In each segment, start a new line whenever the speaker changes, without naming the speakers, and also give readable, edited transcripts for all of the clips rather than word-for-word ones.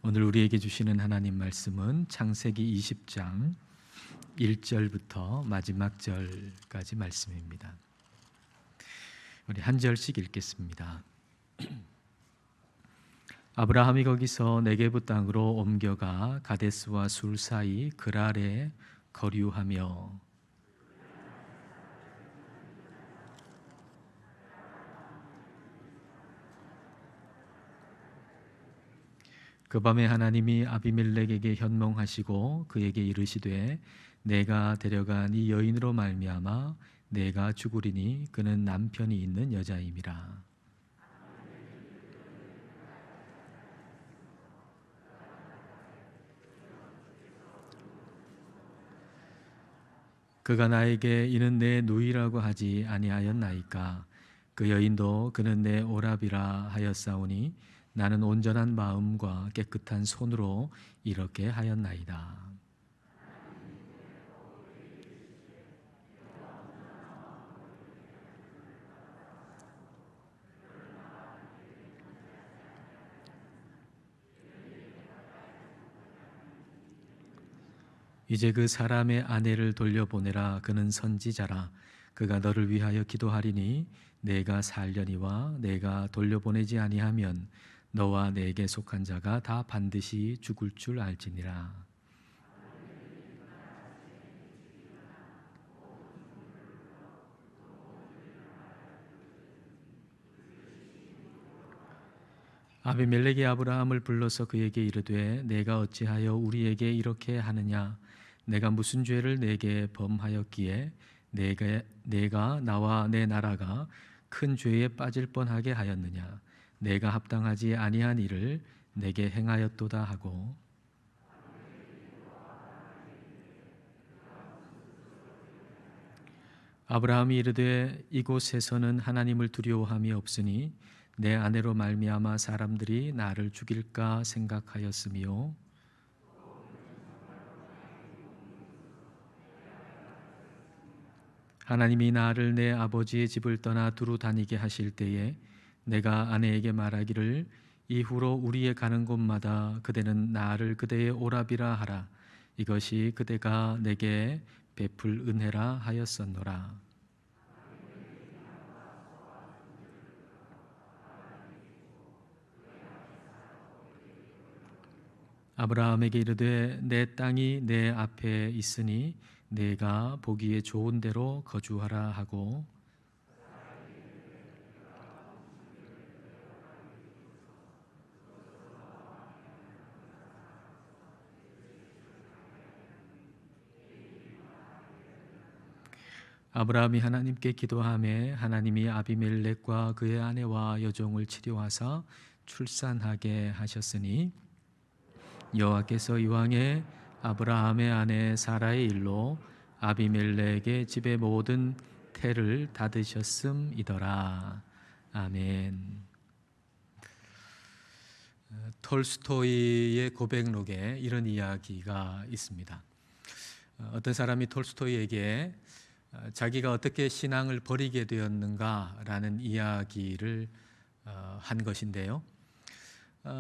오늘 우리에게 주시는 하나님 말씀은 창세기 20장 1절부터 마지막 절까지 말씀입니다. 우리 한 절씩 읽겠습니다. 아브라함이 거기서 네게부 땅으로 옮겨가 가데스와 술 사이 그랄에 거류하며 그 밤에 하나님이 아비멜렉에게 현몽하시고 그에게 이르시되 내가 데려간 이 여인으로 말미암아 내가 죽으리니 그는 남편이 있는 여자임이라. 그가 나에게 이는 내 누이라고 하지 아니하였나이까. 그 여인도 그는 내 오라비라 하였사오니 나는 온전한 마음과 깨끗한 손으로 이렇게 하였나이다. 이제 그 사람의 아내를 돌려보내라. 그는 선지자라. 그가 너를 위하여 기도하리니 내가 살려니와 내가 돌려보내지 아니하면 너와 내게 속한 자가 다 반드시 죽을 줄 알지니라. 아비멜렉이 아브라함을 불러서 그에게 이르되 내가 어찌하여 우리에게 이렇게 하느냐. 내가 무슨 죄를 내게 범하였기에 내가 나와 내 나라가 큰 죄에 빠질 뻔하게 하였느냐. 내가 합당하지 아니한 일을 내게 행하였도다 하고 아브라함이 이르되 이곳에서는 하나님을 두려워함이 없으니 내 아내로 말미암아 사람들이 나를 죽일까 생각하였으며 하나님이 나를 내 아버지의 집을 떠나 두루 다니게 하실 때에 내가 아내에게 말하기를 이후로 우리의 가는 곳마다 그대는 나를 그대의 오라비라 하라. 이것이 그대가 내게 베풀 은혜라 하였었노라. 아브라함에게 이르되 내 땅이 내 앞에 있으니 내가 보기에 좋은 대로 거주하라 하고 아브라함이 하나님께 기도하매 하나님이 아비멜렉과 그의 아내와 여종을 치료하사 출산하게 하셨으니 여호와께서 이왕에 아브라함의 아내 사라의 일로 아비멜렉의 집의 모든 태를 닫으셨음이더라. 아멘. 톨스토이의 고백록에 이런 이야기가 있습니다. 어떤 사람이 톨스토이에게 자기가 어떻게 신앙을 버리게 되었는가라는 이야기를 한 것인데요.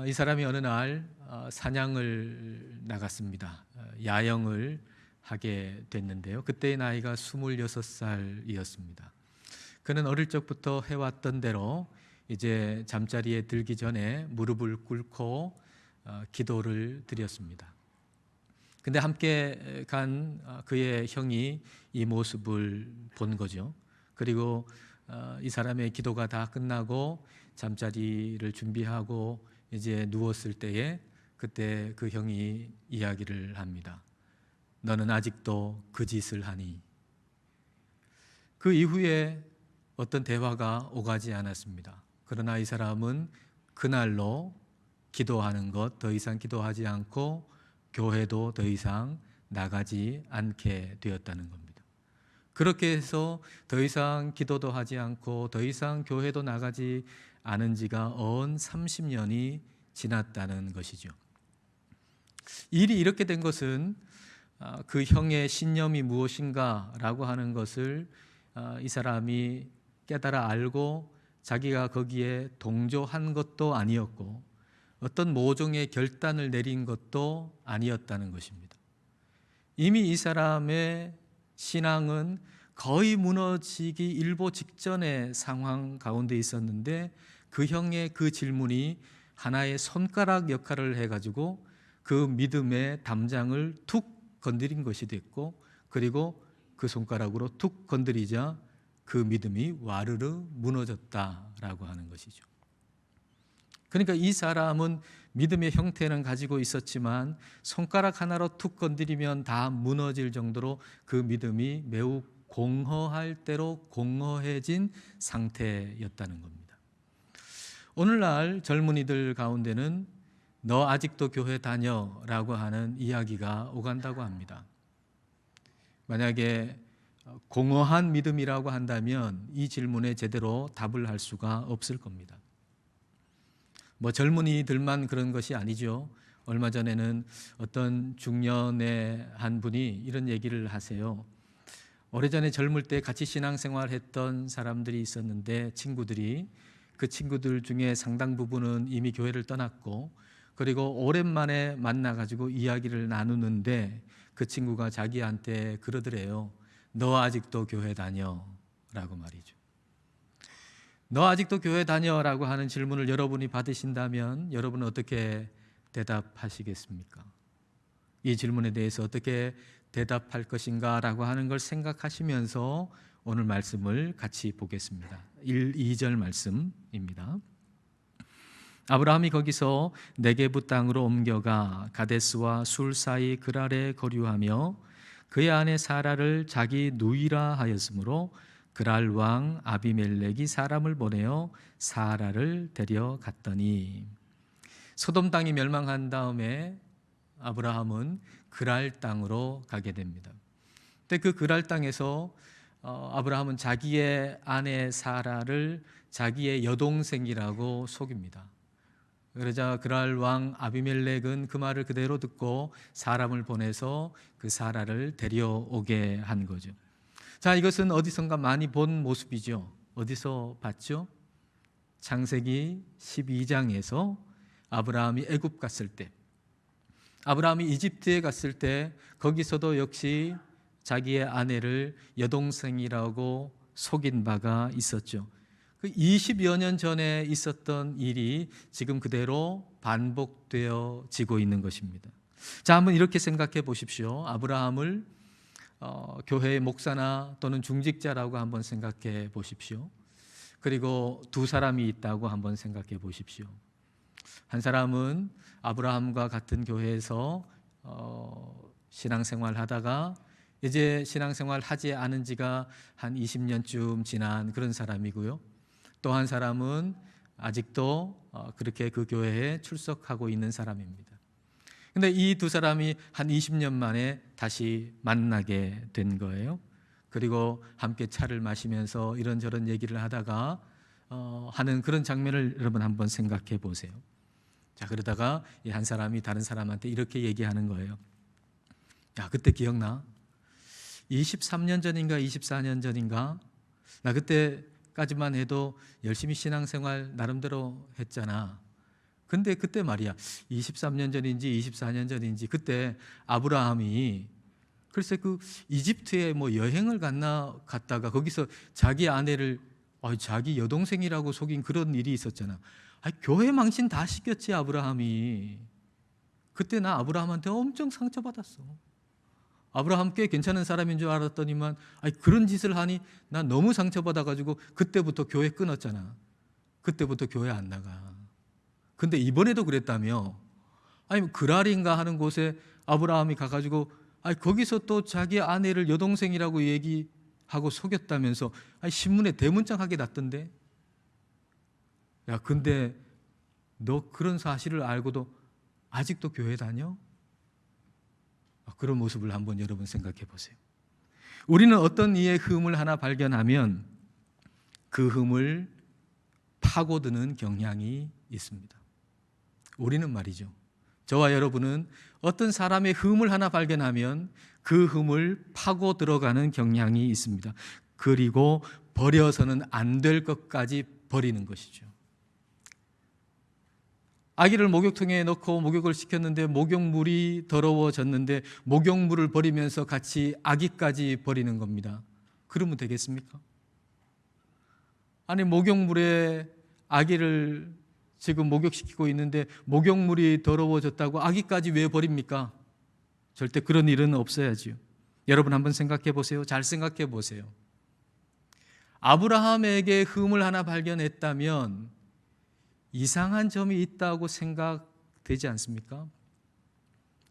이 사람이 어느 날 사냥을 나갔습니다. 야영을 하게 됐는데요. 그때의 나이가 26살이었습니다. 그는 어릴 적부터 해왔던 대로 이제 잠자리에 들기 전에 무릎을 꿇고 기도를 드렸습니다. 근데 함께 간 그의 형이 이 모습을 본 거죠. 그리고 이 사람의 기도가 다 끝나고 잠자리를 준비하고 이제 누웠을 때에 그때 그 형이 이야기를 합니다. 너는 아직도 그 짓을 하니? 그 이후에 어떤 대화가 오가지 않았습니다. 그러나 이 사람은 그날로 기도하는 것 더 이상 기도하지 않고 교회도 더 이상 나가지 않게 되었다는 겁니다. 그렇게 해서 더 이상 기도도 하지 않고 더 이상 교회도 나가지 않은 지가 언 30년이 지났다는 것이죠. 일이 이렇게 된 것은 그 형의 신념이 무엇인가라고 하는 것을 이 사람이 깨달아 알고 자기가 거기에 동조한 것도 아니었고 어떤 모종의 결단을 내린 것도 아니었다는 것입니다. 이미 이 사람의 신앙은 거의 무너지기 일보 직전의 상황 가운데 있었는데 그 형의 그 질문이 하나의 손가락 역할을 해가지고 그 믿음의 담장을 툭 건드린 것이 됐고, 그리고 그 손가락으로 툭 건드리자 그 믿음이 와르르 무너졌다라고 하는 것이죠. 그러니까 이 사람은 믿음의 형태는 가지고 있었지만 손가락 하나로 툭 건드리면 다 무너질 정도로 그 믿음이 매우 공허할 대로 공허해진 상태였다는 겁니다. 오늘날 젊은이들 가운데는 너 아직도 교회 다녀라고 하는 이야기가 오간다고 합니다. 만약에 공허한 믿음이라고 한다면 이 질문에 제대로 답을 할 수가 없을 겁니다. 젊은이들만 그런 것이 아니죠. 얼마 전에는 어떤 중년의 한 분이 이런 얘기를 하세요. 오래전에 젊을 때 같이 신앙생활했던 사람들이 있었는데 친구들이, 그 친구들 중에 상당 부분은 이미 교회를 떠났고, 그리고 오랜만에 만나가지고 이야기를 나누는데 그 친구가 자기한테 그러더래요. 너 아직도 교회 다녀? 라고 말이죠. 너 아직도 교회 다녀라고 하는 질문을 여러분이 받으신다면 여러분은 어떻게 대답하시겠습니까? 이 질문에 대해서 어떻게 대답할 것인가 라고 하는 걸 생각하시면서 오늘 말씀을 같이 보겠습니다. 1, 2절 말씀입니다. 아브라함이 거기서 네게부 땅으로 옮겨가 가데스와 술 사이 그랄에 거류하며 그의 아내 사라를 자기 누이라 하였으므로 그랄 왕 아비멜렉이 사람을 보내어 사라를 데려갔더니, 소돔 땅이 멸망한 다음에 아브라함은 그랄 땅으로 가게 됩니다. 근데 그 그랄 땅에서 아브라함은 자기의 아내 사라를 자기의 여동생이라고 속입니다. 그러자 그랄 왕 아비멜렉은 그 말을 그대로 듣고 사람을 보내서 그 사라를 데려오게 한 거죠. 자, 이것은 어디선가 많이 본 모습이죠. 어디서 봤죠? 창세기 12장에서 아브라함이 애굽 갔을 때, 아브라함이 이집트에 갔을 때 거기서도 역시 자기의 아내를 여동생이라고 속인 바가 있었죠. 그 20여 년 전에 있었던 일이 지금 그대로 반복되어지고 있는 것입니다. 자, 한번 이렇게 생각해 보십시오. 아브라함을 교회의 목사나 또는 중직자라고 한번 생각해 보십시오. 그리고 두 사람이 있다고 한번 생각해 보십시오. 한 사람은 아브라함과 같은 교회에서 신앙생활 하다가 이제 신앙생활 하지 않은 지가 한 20년쯤 지난 그런 사람이고요. 또 한 사람은 아직도 그렇게 그 교회에 출석하고 있는 사람입니다. 근데 이 두 사람이 한 20년 만에 다시 만나게 된 거예요. 그리고 함께 차를 마시면서 이런저런 얘기를 하다가 하는 그런 장면을 여러분 한번 생각해 보세요. 자, 그러다가 이 한 사람이 다른 사람한테 이렇게 얘기하는 거예요. 야, 그때 기억나? 23년 전인가 24년 전인가? 나 그때까지만 해도 열심히 신앙생활 나름대로 했잖아. 근데 그때 말이야, 23년 전인지 24년 전인지 그때 아브라함이 글쎄 그 이집트에 뭐 여행을 갔다가 거기서 자기 아내를 자기 여동생이라고 속인 그런 일이 있었잖아. 교회 망신 다 시켰지 아브라함이. 그때 나 아브라함한테 엄청 상처받았어. 아브라함 꽤 괜찮은 사람인 줄 알았더니만 그런 짓을 하니 나 너무 상처받아가지고 그때부터 교회 끊었잖아. 그때부터 교회 안 나가. 근데 이번에도 그랬다며. 그랄인가 하는 곳에 아브라함이 가가지고 거기서 또 자기 아내를 여동생이라고 얘기하고 속였다면서 신문에 대문짝하게 났던데. 야, 근데 너 그런 사실을 알고도 아직도 교회 다녀? 그런 모습을 한번 여러분 생각해 보세요. 우리는 어떤 이의 흠을 하나 발견하면 그 흠을 파고드는 경향이 있습니다. 우리는 말이죠. 저와 여러분은 어떤 사람의 흠을 하나 발견하면 그 흠을 파고 들어가는 경향이 있습니다. 그리고 버려서는 안 될 것까지 버리는 것이죠. 아기를 목욕통에 넣고 목욕을 시켰는데 목욕물이 더러워졌는데 목욕물을 버리면서 같이 아기까지 버리는 겁니다. 그러면 되겠습니까? 아니, 목욕물에 아기를 지금 목욕시키고 있는데 목욕물이 더러워졌다고 아기까지 왜 버립니까? 절대 그런 일은 없어야지요. 여러분 한번 생각해 보세요. 잘 생각해 보세요. 아브라함에게 흠을 하나 발견했다면 이상한 점이 있다고 생각되지 않습니까?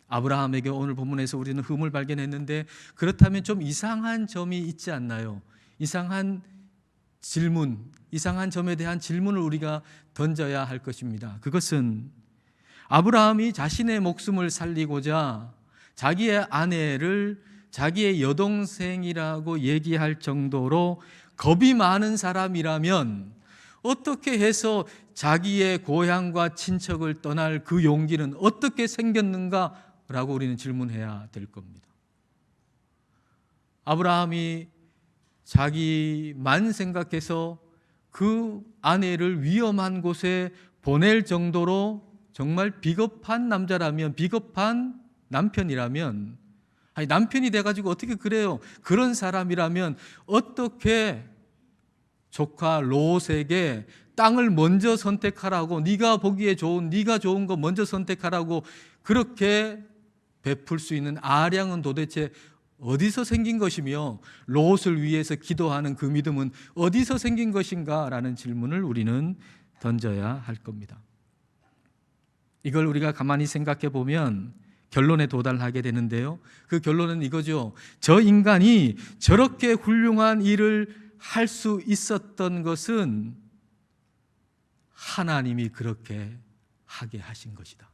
아브라함에게 오늘 본문에서 우리는 흠을 발견했는데 그렇다면 좀 이상한 점이 있지 않나요? 이상한 점에 대한 질문을 우리가 던져야 할 것입니다. 그것은 아브라함이 자신의 목숨을 살리고자 자기의 아내를 자기의 여동생이라고 얘기할 정도로 겁이 많은 사람이라면 어떻게 해서 자기의 고향과 친척을 떠날 그 용기는 어떻게 생겼는가라고 우리는 질문해야 될 겁니다. 아브라함이 자기만 생각해서 그 아내를 위험한 곳에 보낼 정도로 정말 비겁한 남자라면, 비겁한 남편이라면, 아니 남편이 돼가지고 어떻게 그래요? 그런 사람이라면 어떻게 조카 롯에게 땅을 먼저 선택하라고, 네가 보기에 좋은, 네가 좋은 거 먼저 선택하라고 그렇게 베풀 수 있는 아량은 도대체 어디서 생긴 것이며 롯을 위해서 기도하는 그 믿음은 어디서 생긴 것인가 라는 질문을 우리는 던져야 할 겁니다. 이걸 우리가 가만히 생각해 보면 결론에 도달하게 되는데요. 그 결론은 이거죠. 저 인간이 저렇게 훌륭한 일을 할 수 있었던 것은 하나님이 그렇게 하게 하신 것이다.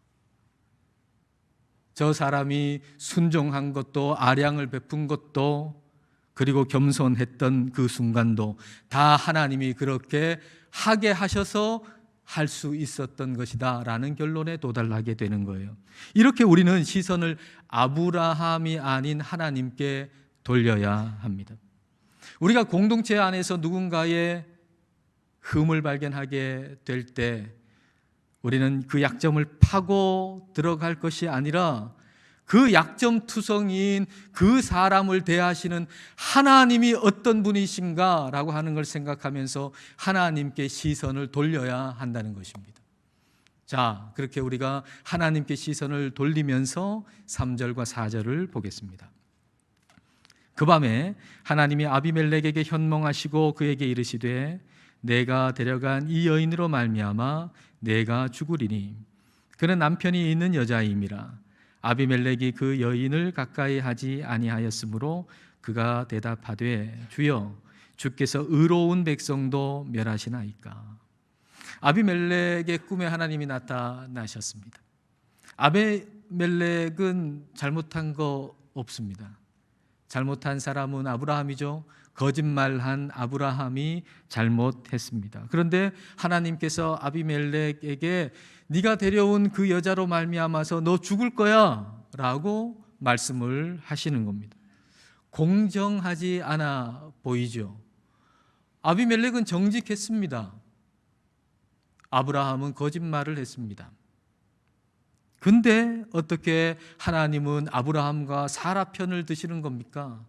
저 사람이 순종한 것도, 아량을 베푼 것도, 그리고 겸손했던 그 순간도 다 하나님이 그렇게 하게 하셔서 할 수 있었던 것이다 라는 결론에 도달하게 되는 거예요. 이렇게 우리는 시선을 아브라함이 아닌 하나님께 돌려야 합니다. 우리가 공동체 안에서 누군가의 흠을 발견하게 될 때 우리는 그 약점을 파고 들어갈 것이 아니라 그 약점 투성이인 그 사람을 대하시는 하나님이 어떤 분이신가 라고 하는 걸 생각하면서 하나님께 시선을 돌려야 한다는 것입니다. 자, 그렇게 우리가 하나님께 시선을 돌리면서 3절과 4절을 보겠습니다. 그 밤에 하나님이 아비멜렉에게 현몽하시고 그에게 이르시되 내가 데려간 이 여인으로 말미암아 내가 죽으리니 그는 남편이 있는 여자임이라. 아비멜렉이 그 여인을 가까이 하지 아니하였으므로 그가 대답하되 주여 주께서 의로운 백성도 멸하시나이까. 아비멜렉의 꿈에 하나님이 나타나셨습니다. 아비멜렉은 잘못한 거 없습니다. 잘못한 사람은 아브라함이죠. 거짓말한 아브라함이 잘못했습니다. 그런데 하나님께서 아비멜렉에게 네가 데려온 그 여자로 말미암아서 너 죽을 거야 라고 말씀을 하시는 겁니다. 공정하지 않아 보이죠. 아비멜렉은 정직했습니다. 아브라함은 거짓말을 했습니다. 근데 어떻게 하나님은 아브라함과 사라 편을 드시는 겁니까?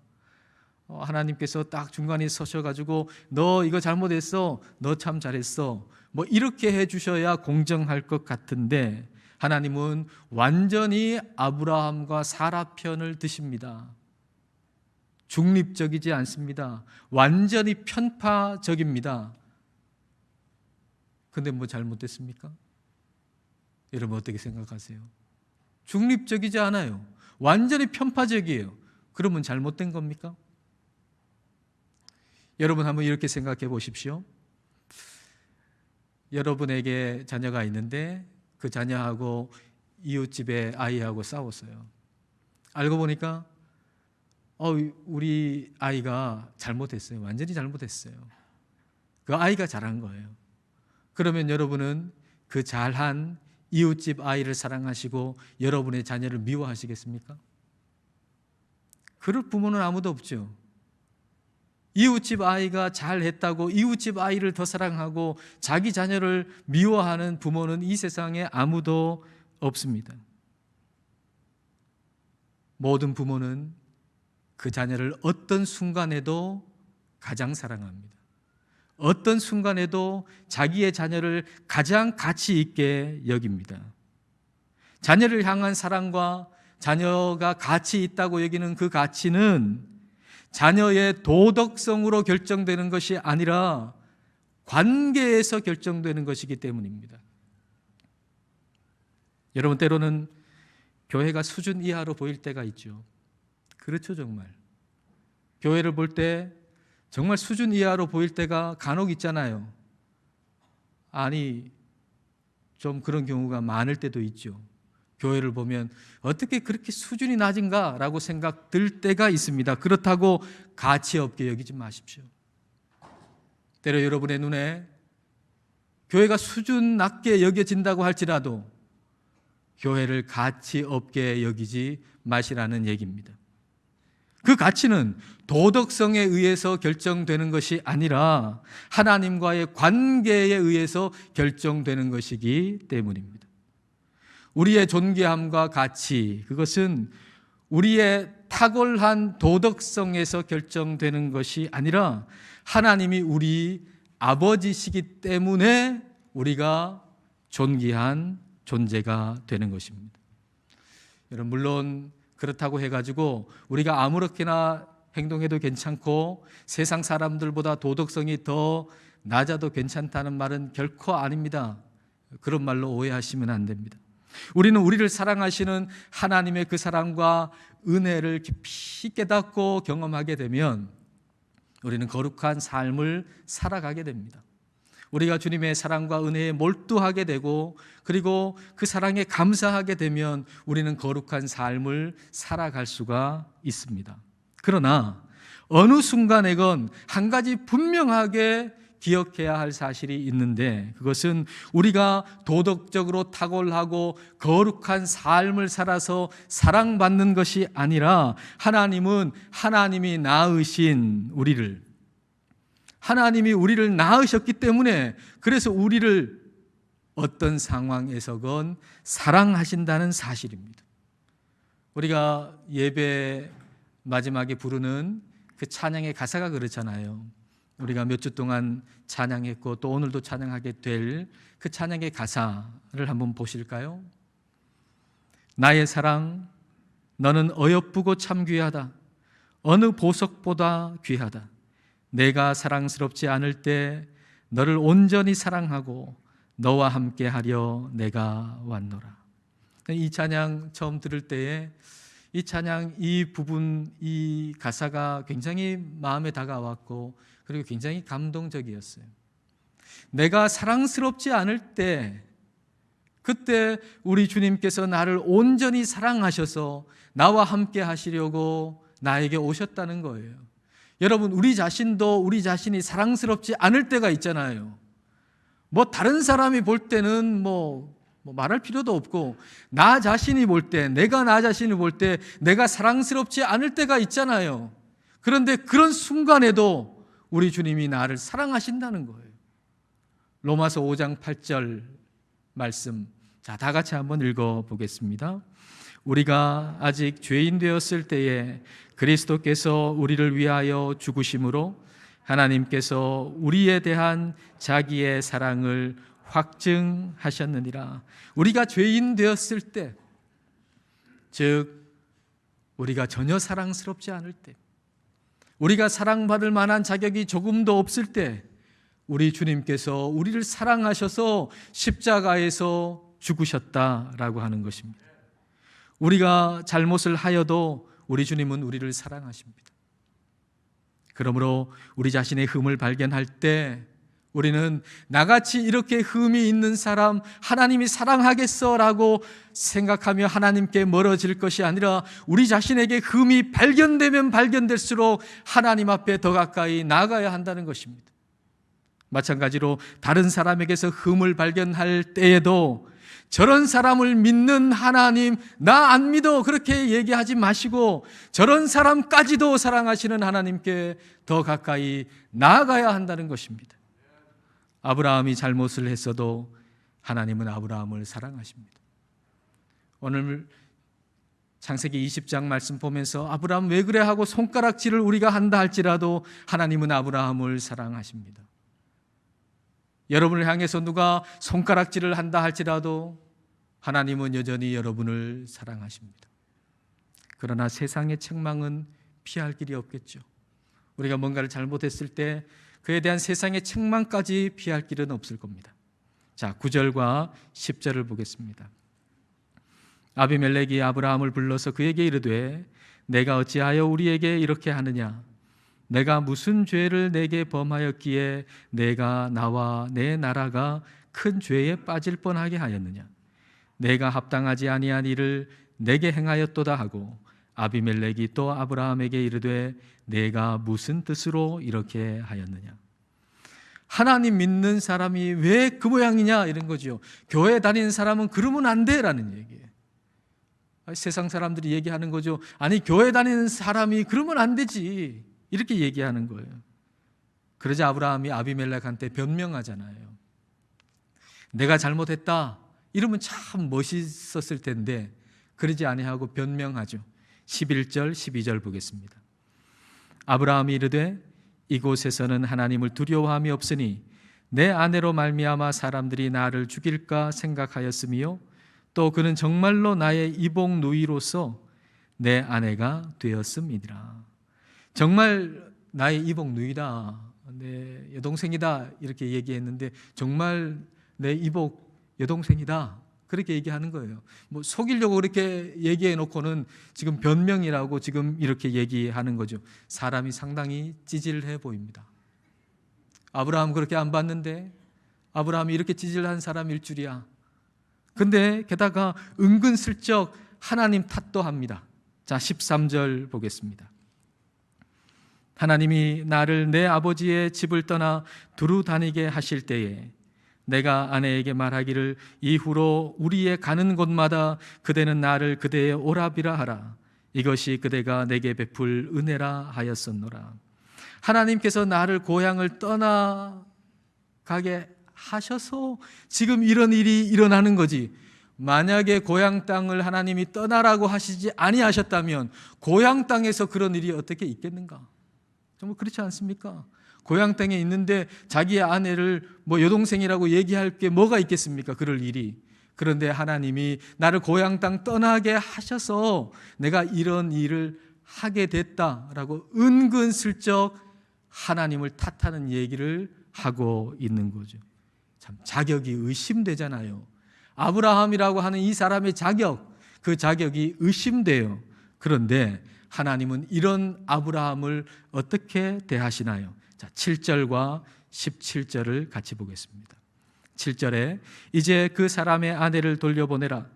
하나님께서 딱 중간에 서셔가지고 너 이거 잘못했어, 너 참 잘했어, 뭐 이렇게 해주셔야 공정할 것 같은데 하나님은 완전히 아브라함과 사라 편을 드십니다. 중립적이지 않습니다. 완전히 편파적입니다. 근데 뭐 잘못됐습니까? 여러분 어떻게 생각하세요? 중립적이지 않아요. 완전히 편파적이에요. 그러면 잘못된 겁니까? 여러분 한번 이렇게 생각해 보십시오. 여러분에게 자녀가 있는데 그 자녀하고 이웃집의 아이하고 싸웠어요. 알고 보니까 우리 아이가 잘못했어요. 완전히 잘못했어요. 그 아이가 잘한 거예요. 그러면 여러분은 그 잘한 이웃집 아이를 사랑하시고 여러분의 자녀를 미워하시겠습니까? 그럴 부모는 아무도 없죠. 이웃집 아이가 잘했다고 이웃집 아이를 더 사랑하고 자기 자녀를 미워하는 부모는 이 세상에 아무도 없습니다. 모든 부모는 그 자녀를 어떤 순간에도 가장 사랑합니다. 어떤 순간에도 자기의 자녀를 가장 가치 있게 여깁니다. 자녀를 향한 사랑과 자녀가 가치 있다고 여기는 그 가치는 자녀의 도덕성으로 결정되는 것이 아니라 관계에서 결정되는 것이기 때문입니다. 여러분, 때로는 교회가 수준 이하로 보일 때가 있죠. 그렇죠, 정말. 교회를 볼 때 정말 수준 이하로 보일 때가 간혹 있잖아요. 아니, 좀 그런 경우가 많을 때도 있죠. 교회를 보면 어떻게 그렇게 수준이 낮은가 라고 생각 들 때가 있습니다. 그렇다고 가치 없게 여기지 마십시오. 때로 여러분의 눈에 교회가 수준 낮게 여겨진다고 할지라도 교회를 가치 없게 여기지 마시라는 얘기입니다. 그 가치는 도덕성에 의해서 결정되는 것이 아니라 하나님과의 관계에 의해서 결정되는 것이기 때문입니다. 우리의 존귀함과 가치, 그것은 우리의 탁월한 도덕성에서 결정되는 것이 아니라 하나님이 우리 아버지시기 때문에 우리가 존귀한 존재가 되는 것입니다. 여러분, 물론 그렇다고 해가지고 우리가 아무렇게나 행동해도 괜찮고 세상 사람들보다 도덕성이 더 낮아도 괜찮다는 말은 결코 아닙니다. 그런 말로 오해하시면 안 됩니다. 우리는 우리를 사랑하시는 하나님의 그 사랑과 은혜를 깊이 깨닫고 경험하게 되면 우리는 거룩한 삶을 살아가게 됩니다. 우리가 주님의 사랑과 은혜에 몰두하게 되고 그리고 그 사랑에 감사하게 되면 우리는 거룩한 삶을 살아갈 수가 있습니다. 그러나 어느 순간에건 한 가지 분명하게 기억해야 할 사실이 있는데, 그것은 우리가 도덕적으로 탁월하고 거룩한 삶을 살아서 사랑받는 것이 아니라 하나님은 하나님이 낳으신 우리를, 하나님이 우리를 낳으셨기 때문에 그래서 우리를 어떤 상황에서건 사랑하신다는 사실입니다. 우리가 예배 마지막에 부르는 그 찬양의 가사가 그렇잖아요. 우리가 몇 주 동안 찬양했고 또 오늘도 찬양하게 될 그 찬양의 가사를 한번 보실까요? 나의 사랑, 너는 어여쁘고 참 귀하다. 어느 보석보다 귀하다. 내가 사랑스럽지 않을 때 너를 온전히 사랑하고 너와 함께 하려 내가 왔노라. 이 찬양 처음 들을 때에 이 찬양 이 부분, 이 가사가 굉장히 마음에 다가왔고 그리고 굉장히 감동적이었어요. 내가 사랑스럽지 않을 때, 그때 우리 주님께서 나를 온전히 사랑하셔서 나와 함께 하시려고 나에게 오셨다는 거예요. 여러분, 우리 자신도 우리 자신이 사랑스럽지 않을 때가 있잖아요. 다른 사람이 볼 때는 말할 필요도 없고 나 자신이 볼 때, 내가 나 자신을 볼 때 내가 사랑스럽지 않을 때가 있잖아요. 그런데 그런 순간에도 우리 주님이 나를 사랑하신다는 거예요. 로마서 5장 8절 말씀, 다 같이 한번 읽어보겠습니다. 우리가 아직 죄인 되었을 때에 그리스도께서 우리를 위하여 죽으심으로 하나님께서 우리에 대한 자기의 사랑을 확증하셨느니라. 우리가 죄인 되었을 때, 즉 우리가 전혀 사랑스럽지 않을 때, 우리가 사랑받을 만한 자격이 조금도 없을 때 우리 주님께서 우리를 사랑하셔서 십자가에서 죽으셨다라고 하는 것입니다. 우리가 잘못을 하여도 우리 주님은 우리를 사랑하십니다. 그러므로 우리 자신의 흠을 발견할 때 우리는 나같이 이렇게 흠이 있는 사람 하나님이 사랑하겠어라고 생각하며 하나님께 멀어질 것이 아니라 우리 자신에게 흠이 발견되면 발견될수록 하나님 앞에 더 가까이 나아가야 한다는 것입니다. 마찬가지로 다른 사람에게서 흠을 발견할 때에도 저런 사람을 믿는 하나님, 나 안 믿어, 그렇게 얘기하지 마시고 저런 사람까지도 사랑하시는 하나님께 더 가까이 나아가야 한다는 것입니다. 아브라함이 잘못을 했어도 하나님은 아브라함을 사랑하십니다. 오늘 창세기 20장 말씀 보면서 아브라함 왜 그래 하고 손가락질을 우리가 한다 할지라도 하나님은 아브라함을 사랑하십니다. 여러분을 향해서 누가 손가락질을 한다 할지라도 하나님은 여전히 여러분을 사랑하십니다. 그러나 세상의 책망은 피할 길이 없겠죠. 우리가 뭔가를 잘못했을 때 그에 대한 세상의 책망까지 피할 길은 없을 겁니다. 자, 9절과 10절을 보겠습니다. 아비멜렉이 아브라함을 불러서 그에게 이르되 내가 어찌하여 우리에게 이렇게 하느냐? 내가 무슨 죄를 내게 범하였기에 내가 나와 내 나라가 큰 죄에 빠질 뻔하게 하였느냐? 내가 합당하지 아니한 일을 내게 행하였도다 하고 아비멜렉이 또 아브라함에게 이르되 내가 무슨 뜻으로 이렇게 하였느냐? 하나님 믿는 사람이 왜 그 모양이냐 이런 거죠. 교회 다니는 사람은 그러면 안 돼라는 얘기예요. 세상 사람들이 얘기하는 거죠. 아니 교회 다니는 사람이 그러면 안 되지 이렇게 얘기하는 거예요. 그러자 아브라함이 아비멜렉한테 변명하잖아요. 내가 잘못했다 이러면 참 멋있었을 텐데 그러지 아니하고 변명하죠. 11절 12절 보겠습니다. 아브라함이 이르되 이곳에서는 하나님을 두려워함이 없으니 내 아내로 말미암아 사람들이 나를 죽일까 생각하였으며 또 그는 정말로 나의 이복 누이로서 내 아내가 되었음이니라. 정말 나의 이복 누이다, 내 여동생이다 이렇게 얘기했는데 정말 내 이복 여동생이다 그렇게 얘기하는 거예요. 뭐 속이려고 그렇게 얘기해 놓고는 지금 변명이라고 지금 이렇게 얘기하는 거죠. 사람이 상당히 찌질해 보입니다. 아브라함 그렇게 안 봤는데 아브라함이 이렇게 찌질한 사람일 줄이야. 근데 게다가 은근슬쩍 하나님 탓도 합니다. 자, 13절 보겠습니다. 하나님이 나를 내 아버지의 집을 떠나 두루 다니게 하실 때에 내가 아내에게 말하기를 이후로 우리의 가는 곳마다 그대는 나를 그대의 오라비라 하라. 이것이 그대가 내게 베풀 은혜라 하였었노라. 하나님께서 나를 고향을 떠나가게 하셔서 지금 이런 일이 일어나는 거지. 만약에 고향 땅을 하나님이 떠나라고 하시지 아니하셨다면 고향 땅에서 그런 일이 어떻게 있겠는가? 정말 그렇지 않습니까? 고향 땅에 있는데 자기의 아내를 뭐 여동생이라고 얘기할 게 뭐가 있겠습니까? 그럴 일이. 그런데 하나님이 나를 고향 땅 떠나게 하셔서 내가 이런 일을 하게 됐다라고 은근슬쩍 하나님을 탓하는 얘기를 하고 있는 거죠. 참 자격이 의심되잖아요. 아브라함이라고 하는 이 사람의 자격, 그 자격이 의심돼요. 그런데 하나님은 이런 아브라함을 어떻게 대하시나요? 자, 7절과 17절을 같이 보겠습니다. 7절에 이제 그 사람의 아내를 돌려보내라.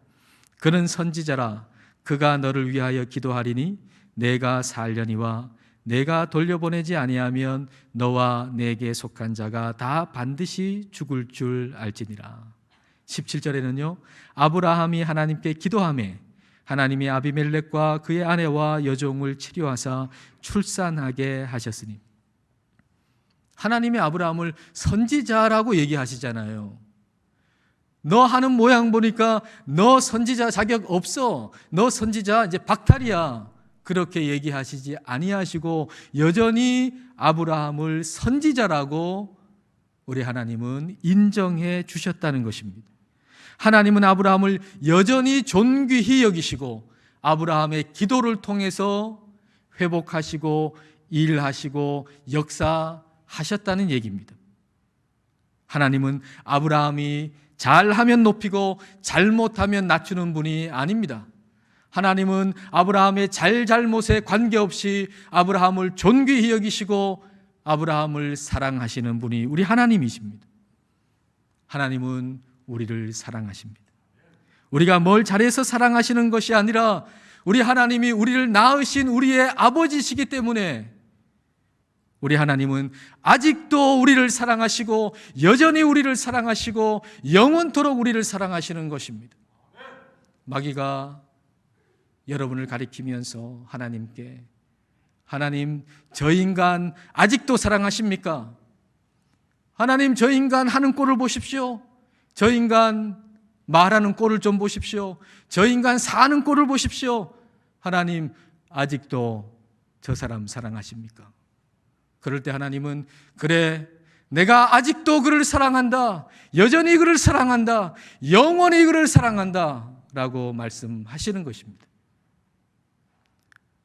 그는 선지자라. 그가 너를 위하여 기도하리니 내가 살려니와 내가 돌려보내지 아니하면 너와 내게 속한 자가 다 반드시 죽을 줄 알지니라. 17절에는요. 아브라함이 하나님께 기도하매 하나님이 아비멜렉과 그의 아내와 여종을 치료하사 출산하게 하셨으니 하나님이 아브라함을 선지자라고 얘기하시잖아요. 너 하는 모양 보니까 너 선지자 자격 없어. 너 선지자 이제 박탈이야. 그렇게 얘기하시지 아니하시고 여전히 아브라함을 선지자라고 우리 하나님은 인정해 주셨다는 것입니다. 하나님은 아브라함을 여전히 존귀히 여기시고 아브라함의 기도를 통해서 회복하시고 일하시고 역사하셨다는 얘기입니다. 하나님은 아브라함이 잘하면 높이고 잘못하면 낮추는 분이 아닙니다. 하나님은 아브라함의 잘잘못에 관계없이 아브라함을 존귀히 여기시고 아브라함을 사랑하시는 분이 우리 하나님이십니다. 하나님은 우리를 사랑하십니다. 우리가 뭘 잘해서 사랑하시는 것이 아니라 우리 하나님이 우리를 낳으신 우리의 아버지시기 때문에 우리 하나님은 아직도 우리를 사랑하시고 여전히 우리를 사랑하시고 영원토록 우리를 사랑하시는 것입니다. 마귀가 여러분을 가리키면서 하나님께, 하나님, 저 인간 아직도 사랑하십니까? 하나님, 저 인간 하는 꼴을 보십시오. 저 인간 말하는 꼴을 좀 보십시오. 저 인간 사는 꼴을 보십시오. 하나님, 아직도 저 사람 사랑하십니까? 그럴 때 하나님은, 그래, 내가 아직도 그를 사랑한다. 여전히 그를 사랑한다. 영원히 그를 사랑한다. 라고 말씀하시는 것입니다.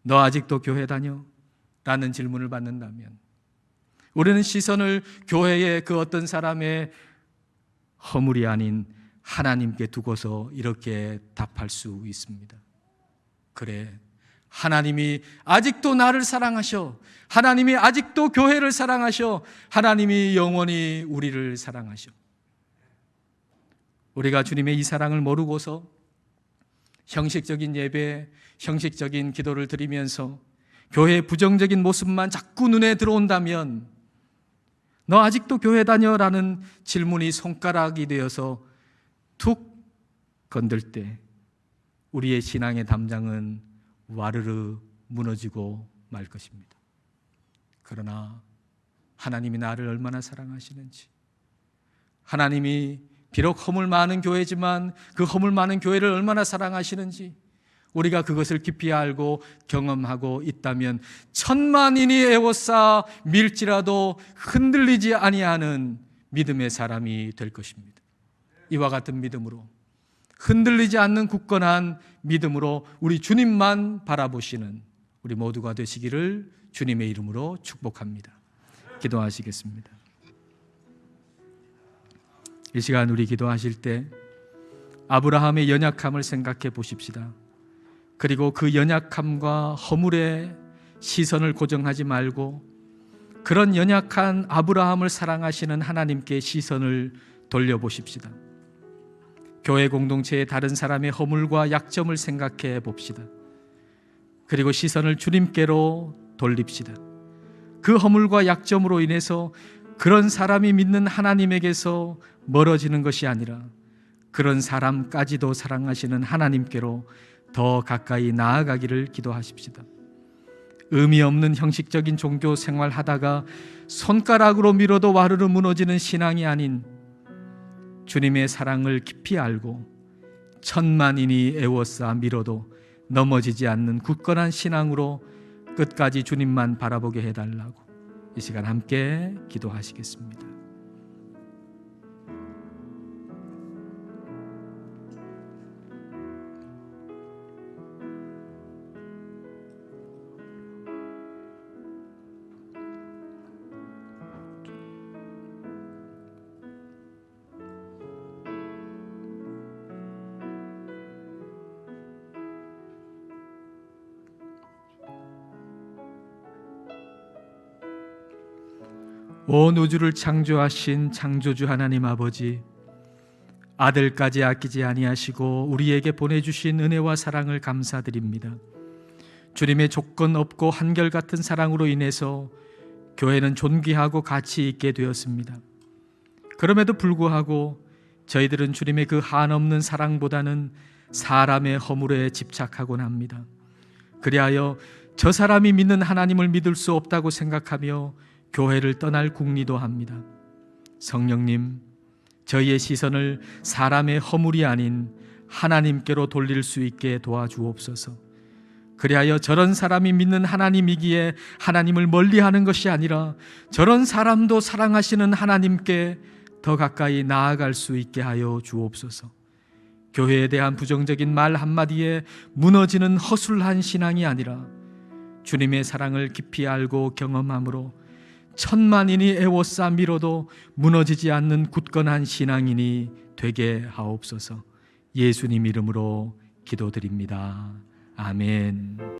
너 아직도 교회 다녀? 라는 질문을 받는다면 우리는 시선을 교회의 그 어떤 사람의 허물이 아닌 하나님께 두고서 이렇게 답할 수 있습니다. 그래, 하나님이 아직도 나를 사랑하셔. 하나님이 아직도 교회를 사랑하셔. 하나님이 영원히 우리를 사랑하셔. 우리가 주님의 이 사랑을 모르고서 형식적인 예배, 형식적인 기도를 드리면서 교회의 부정적인 모습만 자꾸 눈에 들어온다면 너 아직도 교회 다녀? 라는 질문이 손가락이 되어서 툭 건들 때 우리의 신앙의 담장은 와르르 무너지고 말 것입니다. 그러나 하나님이 나를 얼마나 사랑하시는지, 하나님이 비록 허물 많은 교회지만 그 허물 많은 교회를 얼마나 사랑하시는지 우리가 그것을 깊이 알고 경험하고 있다면 천만인이 애워싸 밀지라도 흔들리지 아니하는 믿음의 사람이 될 것입니다. 이와 같은 믿음으로, 흔들리지 않는 굳건한 믿음으로 우리 주님만 바라보시는 우리 모두가 되시기를 주님의 이름으로 축복합니다. 기도하시겠습니다. 이 시간 우리 기도하실 때 아브라함의 연약함을 생각해 보십시다. 그리고 그 연약함과 허물에 시선을 고정하지 말고 그런 연약한 아브라함을 사랑하시는 하나님께 시선을 돌려보십시다. 교회 공동체의 다른 사람의 허물과 약점을 생각해 봅시다. 그리고 시선을 주님께로 돌립시다. 그 허물과 약점으로 인해서 그런 사람이 믿는 하나님에게서 멀어지는 것이 아니라 그런 사람까지도 사랑하시는 하나님께로 더 가까이 나아가기를 기도하십시다. 의미 없는 형식적인 종교 생활하다가 손가락으로 밀어도 와르르 무너지는 신앙이 아닌 주님의 사랑을 깊이 알고 천만인이 애워싸 밀어도 넘어지지 않는 굳건한 신앙으로 끝까지 주님만 바라보게 해달라고 이 시간 함께 기도하시겠습니다. 온 우주를 창조하신 창조주 하나님 아버지, 아들까지 아끼지 아니하시고 우리에게 보내주신 은혜와 사랑을 감사드립니다. 주님의 조건 없고 한결같은 사랑으로 인해서 교회는 존귀하고 가치 있게 되었습니다. 그럼에도 불구하고 저희들은 주님의 그 한없는 사랑보다는 사람의 허물에 집착하곤 합니다. 그리하여 저 사람이 믿는 하나님을 믿을 수 없다고 생각하며 교회를 떠날 궁리도 합니다. 성령님, 저희의 시선을 사람의 허물이 아닌 하나님께로 돌릴 수 있게 도와주옵소서. 그리하여 저런 사람이 믿는 하나님이기에 하나님을 멀리하는 것이 아니라 저런 사람도 사랑하시는 하나님께 더 가까이 나아갈 수 있게 하여 주옵소서. 교회에 대한 부정적인 말 한마디에 무너지는 허술한 신앙이 아니라 주님의 사랑을 깊이 알고 경험함으로 천만인이 애워싸 밀어도 무너지지 않는 굳건한 신앙인이 되게 하옵소서. 예수님 이름으로 기도드립니다. 아멘.